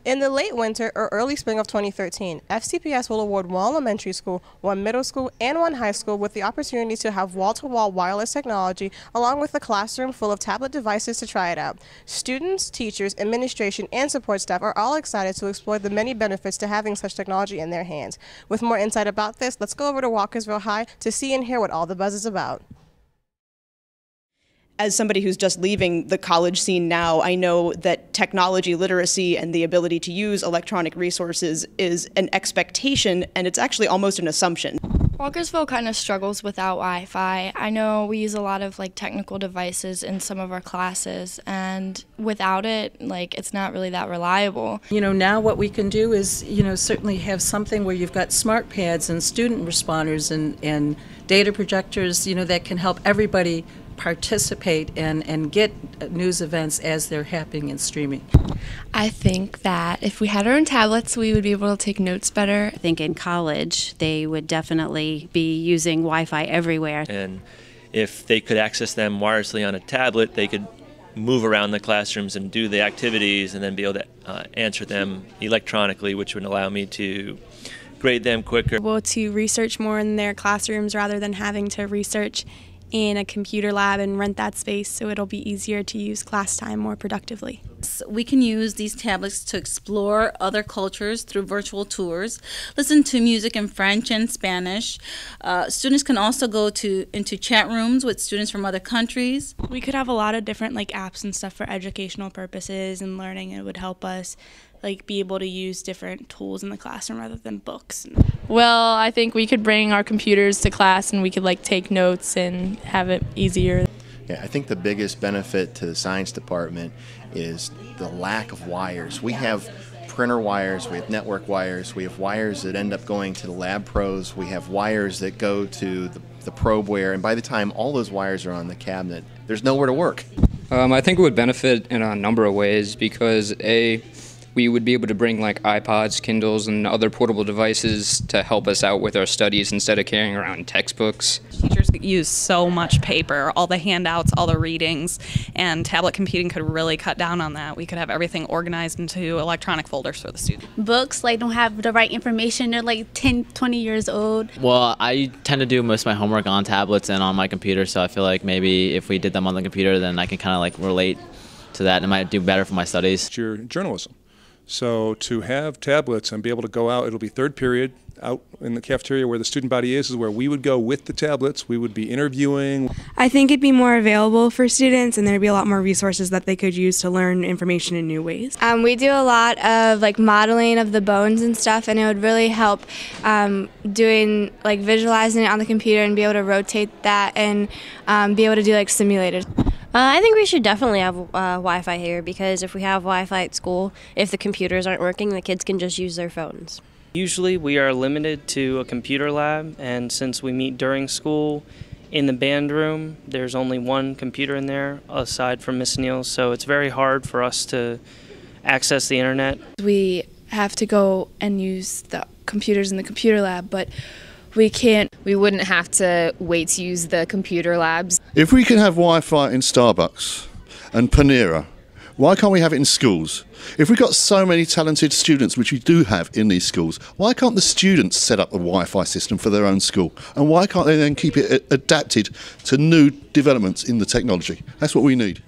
In the late winter or early spring of 2013, FCPS will award one elementary school, one middle school, and one high school with the opportunity to have wall-to-wall wireless technology along with a classroom full of tablet devices to try it out. Students, teachers, administration, and support staff are all excited to explore the many benefits to having such technology in their hands. With more insight about this, let's go over to Walkersville High to see and hear what all the buzz is about. As somebody who's just leaving the college scene now, I know that technology literacy and the ability to use electronic resources is an expectation, and it's actually almost an assumption. Walkersville kind of struggles without Wi-Fi. I know we use a lot of technical devices in some of our classes, and without it, it's not really that reliable. Now what we can do is, certainly have something where you've got smart pads and student responders and data projectors, that can help everybody participate and get news events as they're happening and streaming. I think that if we had our own tablets, we would be able to take notes better. I think in college, they would definitely be using Wi-Fi everywhere. And if they could access them wirelessly on a tablet, they could move around the classrooms and do the activities and then be able to answer them electronically, which would allow me to grade them quicker. Able to research more in their classrooms rather than having to research in a computer lab and rent that space, so it'll be easier to use class time more productively. We can use these tablets to explore other cultures through virtual tours, listen to music in French and Spanish. Students can also go into chat rooms with students from other countries. We could have a lot of different apps and stuff for educational purposes and learning. It would help us be able to use different tools in the classroom rather than books. Well, I think we could bring our computers to class and we could take notes and have it easier. Yeah, I think the biggest benefit to the science department is the lack of wires. We have printer wires, we have network wires, we have wires that end up going to the lab pros, we have wires that go to the probeware, and by the time all those wires are on the cabinet, there's nowhere to work. I think it would benefit in a number of ways because we would be able to bring iPods, Kindles, and other portable devices to help us out with our studies instead of carrying around textbooks. Teachers use so much paper, all the handouts, all the readings, and tablet computing could really cut down on that. We could have everything organized into electronic folders for the students. Books don't have the right information. They're 10, 20 years old. Well, I tend to do most of my homework on tablets and on my computer, so I feel like maybe if we did them on the computer, then I can kind of relate to that and it might do better for my studies. It's your journalism. So to have tablets and be able to go out, it'll be third period, out in the cafeteria where the student body is where we would go with the tablets. We would be interviewing. I think it'd be more available for students and there'd be a lot more resources that they could use to learn information in new ways. We do a lot of modeling of the bones and stuff, and it would really help doing visualizing it on the computer and be able to rotate that and be able to do simulators. I think we should definitely have Wi-Fi here because if we have Wi-Fi at school, if the computers aren't working, the kids can just use their phones. Usually we are limited to a computer lab, and since we meet during school in the band room, there's only one computer in there aside from Miss Neal's, so it's very hard for us to access the internet. We have to go and use the computers in the computer lab, but we can't. We wouldn't have to wait to use the computer labs. If we can have Wi-Fi in Starbucks and Panera, why can't we have it in schools? If we've got so many talented students, which we do have in these schools, why can't the students set up a Wi-Fi system for their own school? And why can't they then keep it adapted to new developments in the technology? That's what we need.